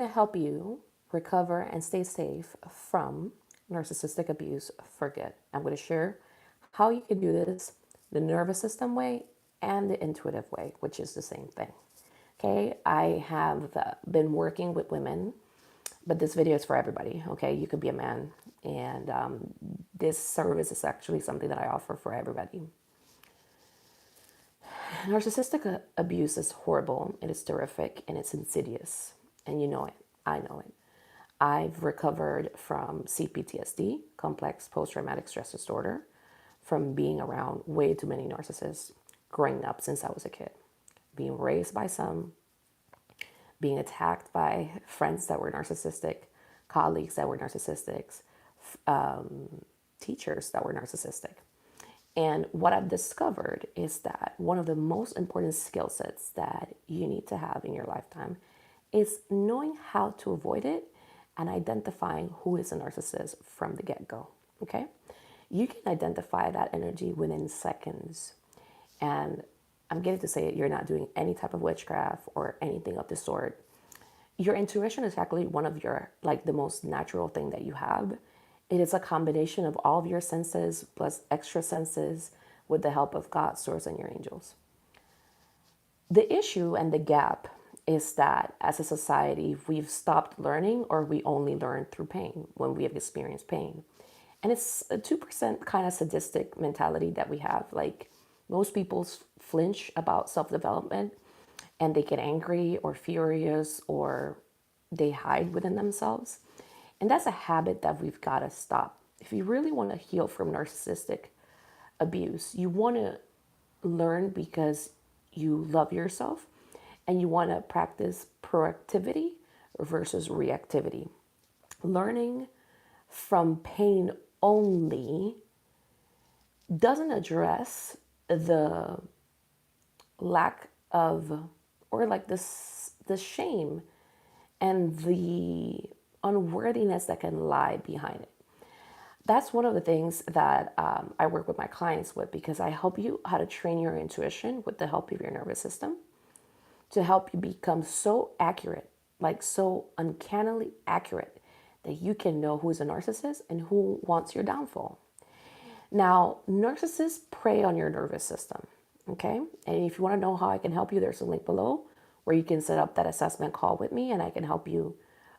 to help you recover and stay safe from narcissistic abuse for good. I'm going to share how you can do this the nervous system way and the intuitive way, which is the same thing. Okay, I have been working with women, but this video is for everybody. Okay, you could be a man, and this service is actually something that I offer for everybody. Narcissistic abuse is horrible, it is terrific, and it's insidious. And you know it. I know it. I've recovered from CPTSD, complex post traumatic stress disorder, from being around way too many narcissists growing up since I was a kid, being raised by some, being attacked by friends that were narcissistic, colleagues that were narcissistic, teachers that were narcissistic. And what I've discovered is that one of the most important skill sets that you need to have in your lifetime is knowing how to avoid it and identifying who is a narcissist from the get-go. Okay? You can identify that energy within seconds. And I'm getting to say it, you're not doing any type of witchcraft or anything of the sort. Your intuition is actually one of your, like, the most natural thing that you have. It is a combination of all of your senses plus extra senses with the help of God, source, and your angels. The issue and the gap is that as a society, we've stopped learning, or we only learn through pain when we have experienced pain. And it's a 2% kind of sadistic mentality that we have. Like, most people flinch about self-development and they get angry or furious or they hide within themselves. And that's a habit that we've got to stop. If you really want to heal from narcissistic abuse, you want to learn because you love yourself and you want to practice proactivity versus reactivity. Learning from pain only doesn't address the lack of, or like this, the shame and the unworthiness that can lie behind it. That's one of the things that I work with my clients with, because I help you how to train your intuition with the help of your nervous system to help you become so accurate, like so uncannily accurate, that you can know who's a narcissist and who wants your downfall. Now, narcissists prey on your nervous system, okay? And if you want to know how I can help you, there's a link below where you can set up that assessment call with me, and I can help you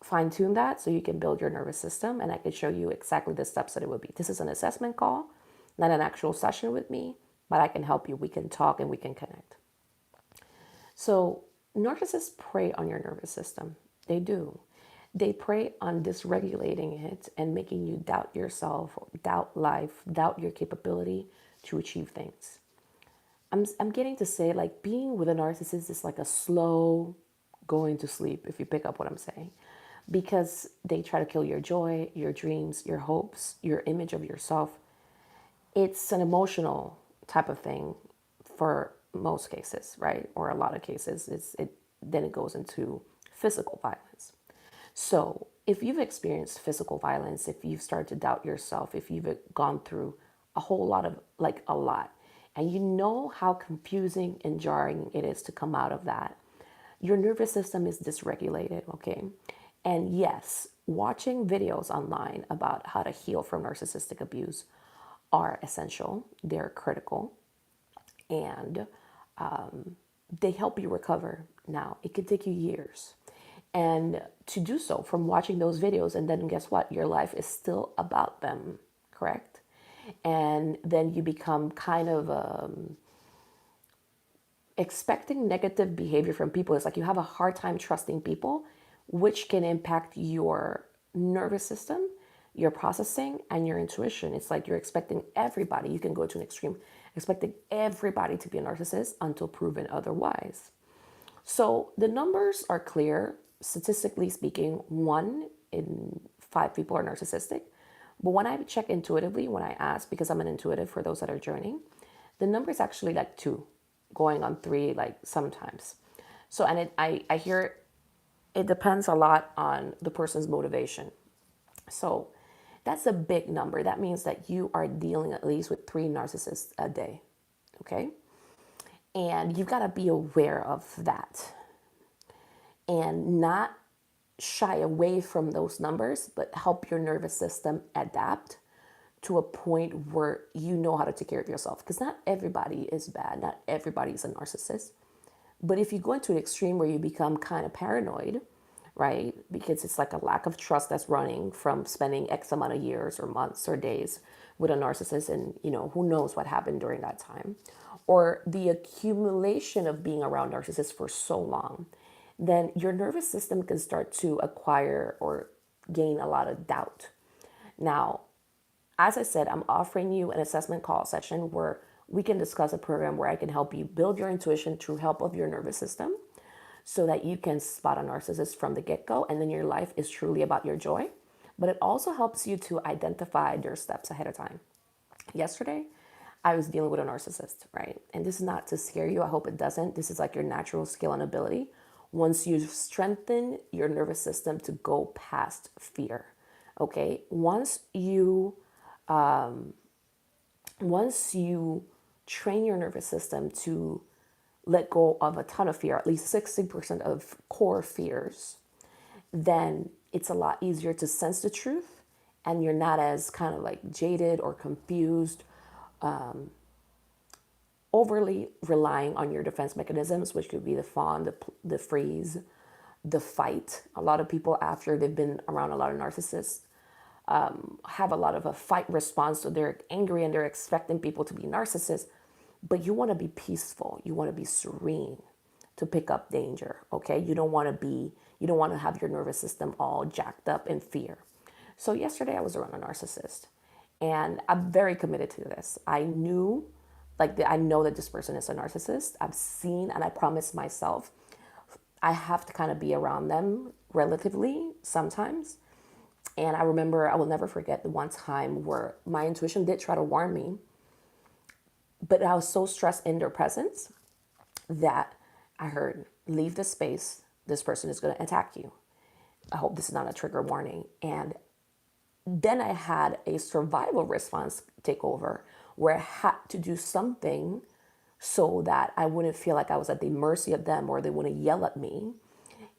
fine tune that so you can build your nervous system, and I can show you exactly the steps that it would be. This is an assessment call, not an actual session with me, but I can help you. We can talk and we can connect. So narcissists prey on your nervous system. They do. They prey on dysregulating it and making you doubt yourself, doubt life, doubt your capability to achieve things. I'm getting to say, like, being with a narcissist is like a slow going to sleep, if you pick up what I'm saying, because they try to kill your joy, your dreams, your hopes, your image of yourself. It's an emotional type of thing for most cases, right? Or a lot of cases. Then it goes into physical violence. So if you've experienced physical violence, if you've started to doubt yourself, if you've gone through a whole lot of, like, a lot, and you know how confusing and jarring it is to come out of that, your nervous system is dysregulated, okay? And yes, watching videos online about how to heal from narcissistic abuse are essential. They're critical, and they help you recover. Now, it could take you years. And to do so from watching those videos, and then guess what? Your life is still about them, correct? And then you become kind of expecting negative behavior from people. It's like you have a hard time trusting people, which can impact your nervous system, your processing, and your intuition. It's like you're expecting everybody. You can go to an extreme, expecting everybody to be a narcissist until proven otherwise. So the numbers are clear. Statistically speaking, 1 in 5 people are narcissistic. But when I check intuitively, when I ask, because I'm an intuitive for those that are joining, the number is actually like 2, going on 3, like, sometimes. So, and I hear it depends a lot on the person's motivation. So that's a big number. That means that you are dealing at least with 3 narcissists a day, okay? And you've got to be aware of that and not shy away from those numbers, but help your nervous system adapt to a point where you know how to take care of yourself. Because not everybody is bad, not everybody is a narcissist. But if you go into an extreme where you become kind of paranoid, right? Because it's like a lack of trust that's running from spending X amount of years or months or days with a narcissist, and who knows what happened during that time, or the accumulation of being around narcissists for so long, then your nervous system can start to acquire or gain a lot of doubt. Now, as I said, I'm offering you an assessment call session where we can discuss a program where I can help you build your intuition through help of your nervous system so that you can spot a narcissist from the get-go, and then your life is truly about your joy. But it also helps you to identify your steps ahead of time. Yesterday, I was dealing with a narcissist, right? And this is not to scare you. I hope it doesn't. This is like your natural skill and ability. Once you strengthen your nervous system to go past fear, okay? Once you train your nervous system to let go of a ton of fear, at least 60% of core fears, then it's a lot easier to sense the truth, and you're not as kind of like jaded or confused, overly relying on your defense mechanisms, which could be the fawn, the freeze, the fight. A lot of people, after they've been around a lot of narcissists, have a lot of a fight response. So they're angry and they're expecting people to be narcissists, but you want to be peaceful. You want to be serene to pick up danger. Okay. You don't want to have your nervous system all jacked up in fear. So yesterday I was around a narcissist, and I'm very committed to this. I know that this person is a narcissist. I've seen, and I promised myself I have to kind of be around them relatively sometimes. And I remember, I will never forget the one time where my intuition did try to warn me, but I was so stressed in their presence that I heard, leave this space. This person is going to attack you. I hope this is not a trigger warning. And then I had a survival response take over where I had to do something so that I wouldn't feel like I was at the mercy of them or they wouldn't yell at me.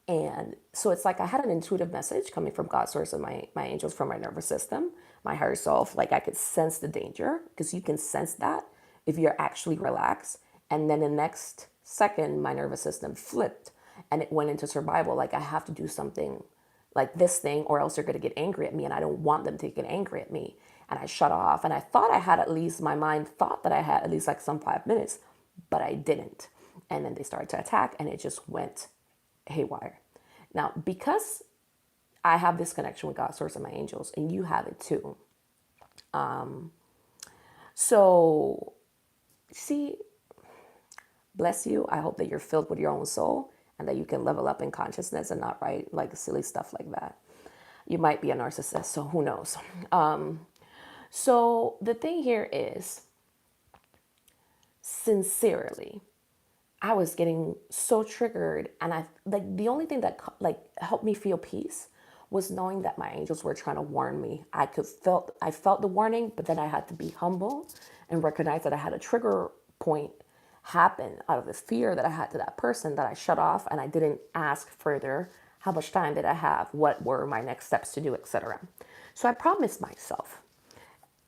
And so it's like I had an intuitive message coming from God, source, and my angels, from my nervous system, my higher self. Like I could sense the danger, because you can sense that if you're actually relaxed. And then the next second, my nervous system flipped and it went into survival. Like I have to do something like this thing, or else they're going to get angry at me, and I don't want them to get angry at me. And I shut off, and I thought I had at least, my mind thought that I had at least like some 5 minutes, but I didn't. And then they started to attack, and it just went haywire. Now, because I have this connection with God, source, and my angels, and you have it too. So see, bless you. I hope that you're filled with your own soul and that you can level up in consciousness and not write like silly stuff like that. You might be a narcissist, so who knows? So the thing here is, sincerely, I was getting so triggered, and I like the only thing that like helped me feel peace was knowing that my angels were trying to warn me. I felt the warning, but then I had to be humble and recognize that I had a trigger point happen out of the fear that I had to that person that I shut off, and I didn't ask further. How much time did I have? What were my next steps to do, etc. So I promised myself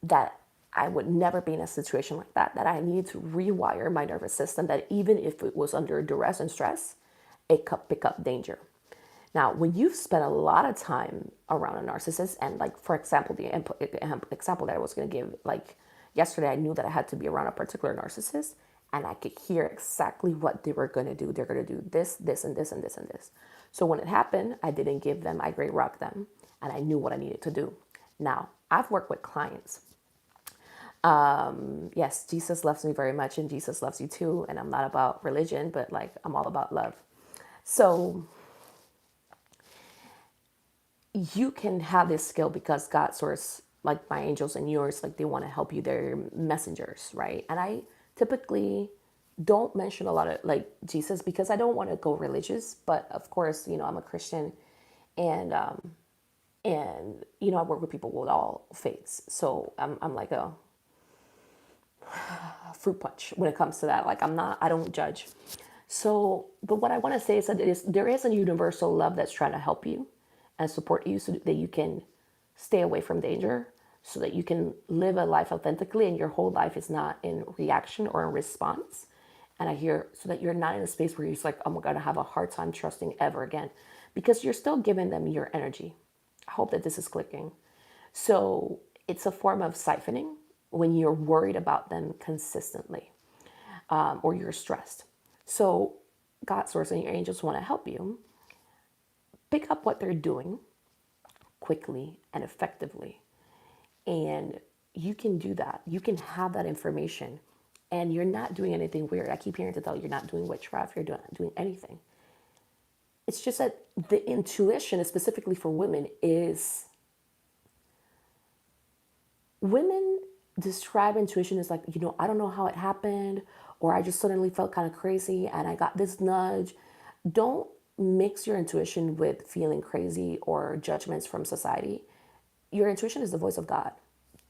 that I would never be in a situation like that, that I needed to rewire my nervous system, that even if it was under duress and stress, it could pick up danger. Now, when you've spent a lot of time around a narcissist, and like, for example, the example that I was going to give, like yesterday, I knew that I had to be around a particular narcissist, and I could hear exactly what they were going to do. They're going to do this, this, and this, and this, and this. So when it happened, I didn't give them, I great rock them, and I knew what I needed to do. Now, I've worked with clients. Yes, Jesus loves me very much, and Jesus loves you too. And I'm not about religion, but like I'm all about love. So you can have this skill because God, source, like my angels and yours, like they want to help you. They're messengers, right? And I typically don't mention a lot of like Jesus because I don't want to go religious. But of course, I'm a Christian, and I work with people with all faiths. So I'm like a fruit punch when it comes to that. Like I don't judge. So, but what I want to say is that there is a universal love that's trying to help you. and support you so that you can stay away from danger, so that you can live a life authentically and your whole life is not in reaction or in response. And I hear so that you're not in a space where you're just like, oh my God, I have a hard time trusting ever again, because you're still giving them your energy. I hope that this is clicking. So it's a form of siphoning when you're worried about them consistently, or you're stressed. So God, source, and your angels want to help you pick up what they're doing quickly and effectively. And you can do that. You can have that information. And you're not doing anything weird. I keep hearing to tell you, you're not doing witchcraft, you're not doing anything. It's just that the intuition, specifically for women, is women describe intuition as like, I don't know how it happened, or I just suddenly felt kind of crazy and I got this nudge. Don't mix your intuition with feeling crazy or judgments from society. Your intuition is the voice of God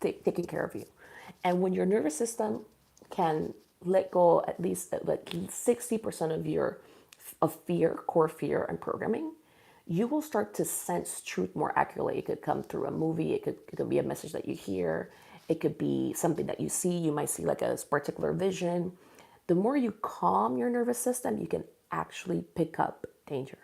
taking care of you. And when your nervous system can let go at least like 60% of fear, core fear and programming, you will start to sense truth more accurately. It could come through a movie, it could be a message that you hear, it could be something that you see. You might see like a particular vision. The more you calm your nervous system, you can actually pick up danger.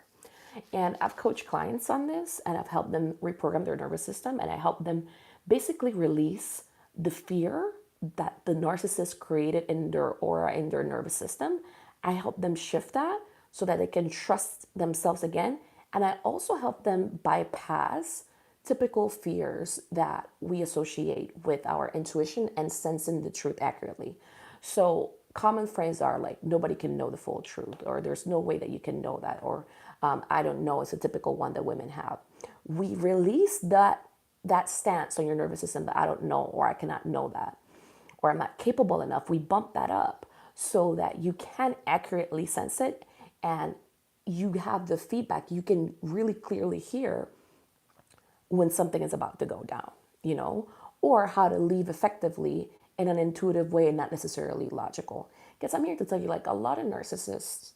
And I've coached clients on this, and I've helped them reprogram their nervous system, and I help them basically release the fear that the narcissist created in their aura, in their nervous system. I help them shift that so that they can trust themselves again. And I also help them bypass typical fears that we associate with our intuition and sensing the truth accurately. So common phrases are like, nobody can know the full truth, or there's no way that you can know that, or I don't know, it's a typical one that women have. We release that stance on your nervous system, that I don't know, or I cannot know that, or I'm not capable enough. We bump that up so that you can accurately sense it, and you have the feedback. You can really clearly hear when something is about to go down, or how to leave effectively in an intuitive way and not necessarily logical. Because I'm here to tell you, like, a lot of narcissists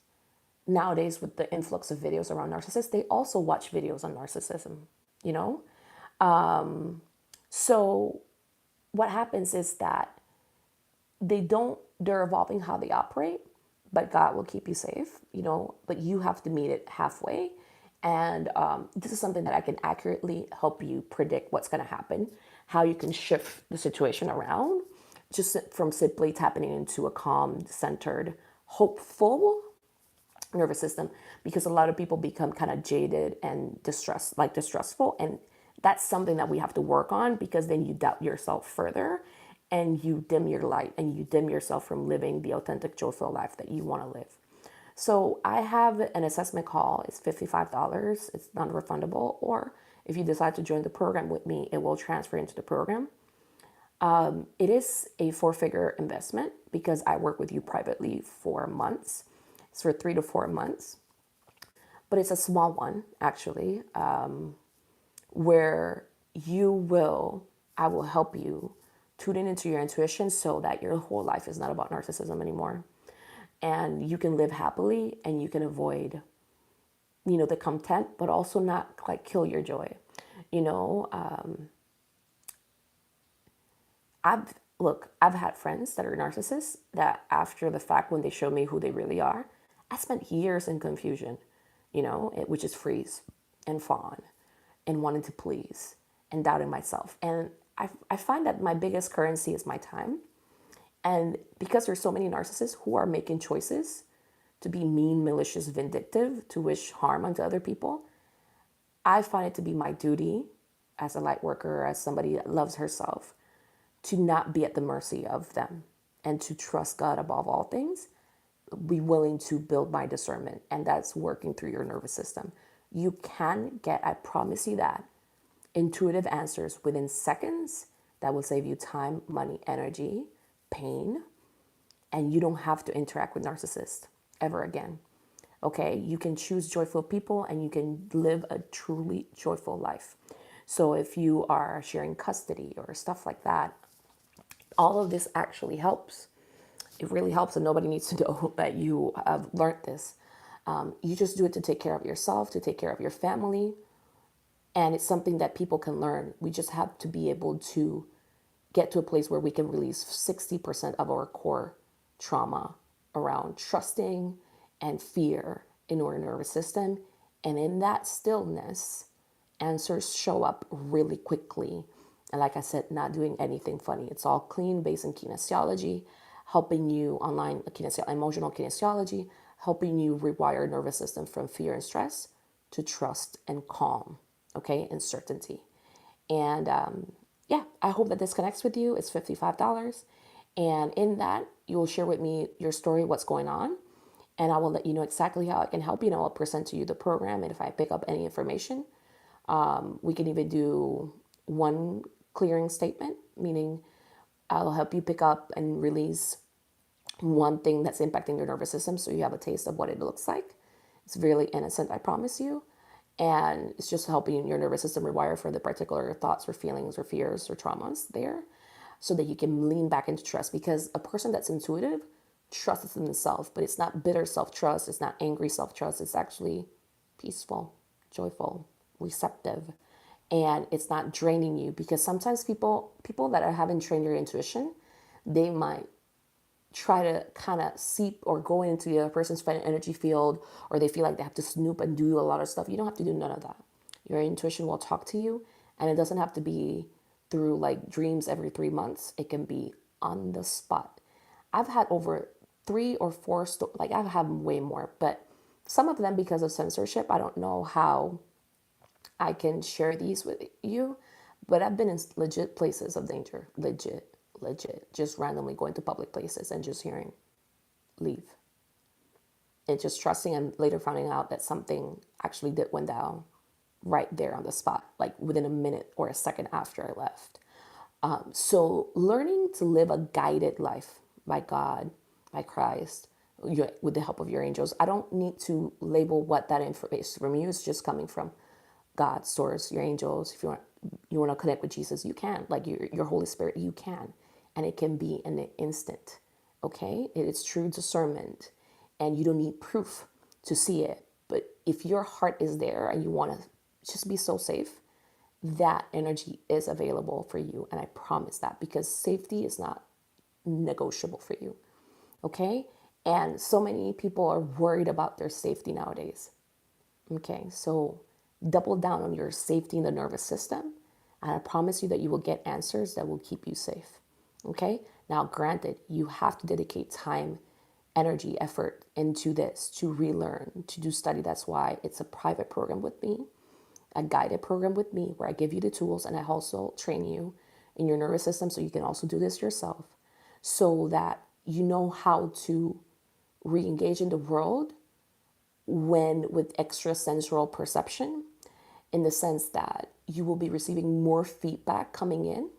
nowadays, with the influx of videos around narcissists, they also watch videos on narcissism, you know? So what happens is that they're evolving how they operate, but God will keep you safe, but you have to meet it halfway. And this is something that I can accurately help you predict what's going to happen, how you can shift the situation around, just from simply tapping into a calm, centered, hopeful nervous system, because a lot of people become kind of jaded and distrustful. And that's something that we have to work on, because then you doubt yourself further and you dim your light and you dim yourself from living the authentic, joyful life that you want to live. So I have an assessment call. It's $55. It's non-refundable. Or if you decide to join the program with me, it will transfer into the program. It is a 4-figure investment, because I work with you privately for months. It's for 3 to 4 months. But it's a small one, actually, where I will help you tune into your intuition so that your whole life is not about narcissism anymore. And you can live happily, and you can avoid, the content, but also not like kill your joy. I've had friends that are narcissists that after the fact, when they show me who they really are, I spent years in confusion, which is freeze and fawn and wanting to please and doubting myself. And I find that my biggest currency is my time. And because there's so many narcissists who are making choices to be mean, malicious, vindictive, to wish harm unto other people, I find it to be my duty as a light worker, as somebody that loves herself, to not be at the mercy of them, and to trust God above all things, be willing to build my discernment. And that's working through your nervous system. You can get, I promise you that, intuitive answers within seconds that will save you time, money, energy, pain, and you don't have to interact with narcissists ever again. Okay, you can choose joyful people, and you can live a truly joyful life. So if you are sharing custody or stuff like that, all of this actually helps. It really helps, and nobody needs to know that you have learned this. You just do it to take care of yourself, to take care of your family, And it's something that people can learn. We just have to be able to get to a place where we can release 60% of our core trauma around trusting and fear in our nervous system. And in that stillness, answers show up really quickly. And like I said, not doing anything funny. It's all clean, based in kinesiology, helping you online emotional kinesiology, helping you rewire nervous system from fear and stress to trust and calm, okay, and certainty. And yeah, I hope that this connects with you. It's $55. And in that, you'll share with me your story, what's going on. And I will let you know exactly how I can help you. And I'll present to you the program. And if I pick up any information, we can even do one clearing statement, meaning I'll help you pick up and release one thing that's impacting your nervous system so you have a taste of what it looks like. It's really innocent, I promise you. And it's just helping your nervous system rewire for the particular thoughts or feelings or fears or traumas there so that you can lean back into trust. Because a person that's intuitive trusts in themselves, but it's not bitter self-trust. It's not angry self-trust. It's actually peaceful, joyful, receptive. And it's not draining you, because sometimes people that haven't trained your intuition, they might try to kind of seep or go into the other person's energy field, or they feel like they have to snoop and do a lot of stuff. You don't have to do none of that. Your intuition will talk to you, and it doesn't have to be through like dreams every 3 months. It can be on the spot. I've had over 3 or 4 like I've had way more, but some of them, because of censorship, I don't know how I can share these with you, but I've been in legit places of danger, legit, just randomly going to public places and just hearing, leave. And just trusting, and later finding out that something actually went down right there on the spot, like within a minute or a second after I left. So learning to live a guided life by God, by Christ, with the help of your angels. I don't need to label what that information from you is just coming from God, source, your angels. If you want to connect with Jesus, you can. Like your Holy Spirit, you can. And it can be in an instant. Okay? It's true discernment. And you don't need proof to see it. But if your heart is there and you want to just be so safe, that energy is available for you. And I promise that, because safety is not negotiable for you. Okay? And so many people are worried about their safety nowadays. Okay? So double down on your safety in the nervous system. And I promise you that you will get answers that will keep you safe. Okay? Now, granted, you have to dedicate time, energy, effort into this to relearn, to do study. That's why it's a private program with me, a guided program with me, where I give you the tools and I also train you in your nervous system so you can also do this yourself, so that you know how to re-engage in the world with extrasensory perception, in the sense that you will be receiving more feedback coming in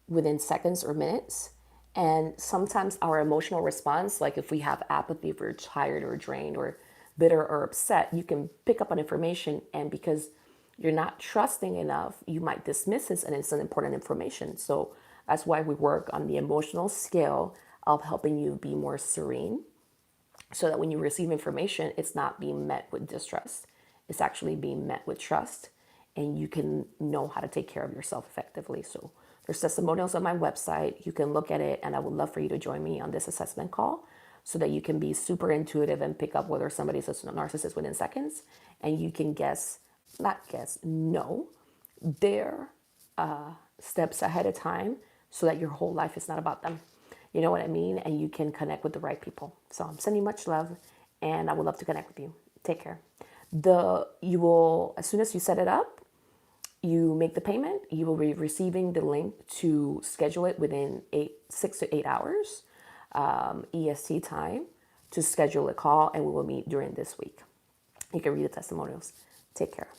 within seconds or minutes. And sometimes our emotional response, like if we have apathy, if we're tired or drained or bitter or upset, you can pick up on information, and because you're not trusting enough, you might dismiss it, and it's an important information. So that's why we work on the emotional scale of helping you be more serene, so that when you receive information, it's not being met with distrust. It's actually being met with trust, and you can know how to take care of yourself effectively. So there's testimonials on my website. You can look at it, and I would love for you to join me on this assessment call so that you can be super intuitive and pick up whether somebody's a narcissist within seconds, and you can know their steps ahead of time, so that your whole life is not about them. You know what I mean? And you can connect with the right people. So I'm sending much love, and I would love to connect with you. Take care. You will, as soon as you set it up, you make the payment, you will be receiving the link to schedule it within 6 to 8 hours EST time, to schedule a call, and we will meet during this week. You can read the testimonials. Take care.